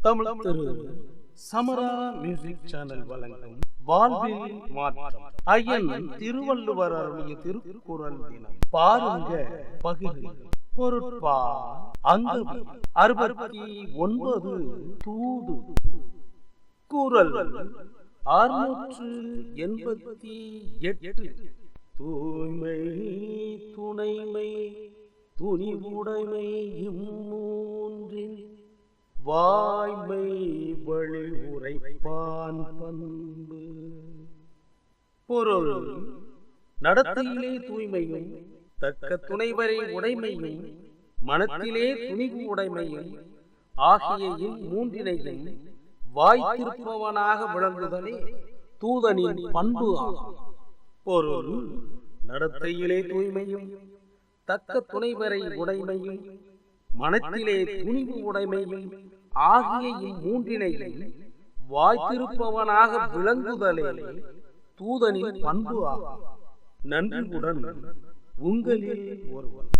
தமிழ் திரு சமரா music channel வழங்கும் வாழ்வில் மாற்றம் ஐயன் திருவள்ளுவர் அருளிய திருக்குறள் தினம். பாருங்க பகிர்ந்து பொருட்பா அங்கவி 69 தூது. குறள் 688. தூய்மை துணைமை துணிவுடைமை இம்மூன்றின் வாய்மை வழி உரைப்பான் பண்பு. பொருள்: நடத்தையிலே தூய்மையும் தக்க துணைவரை உடைமையும் மனத்திலே துணிவு உடைமையும் ஆகிய இம்மூன்றினையும் வாய்த்திருப்பவனாக விளங்குதலே தூதனின் பண்பு ஆகும். பொருள்: நடத்தையிலே தூய்மையும் தக்க துணைவரை உடைமையும் மனத்திலே துணிவு உடைமையும் ஆகிய இம்மூன்றினையும் வாய்த்திருப்பவனாக விளங்குதலே தூதனின் பண்பு ஆகும். நன்றியுடன் உங்களில் ஒருவன்.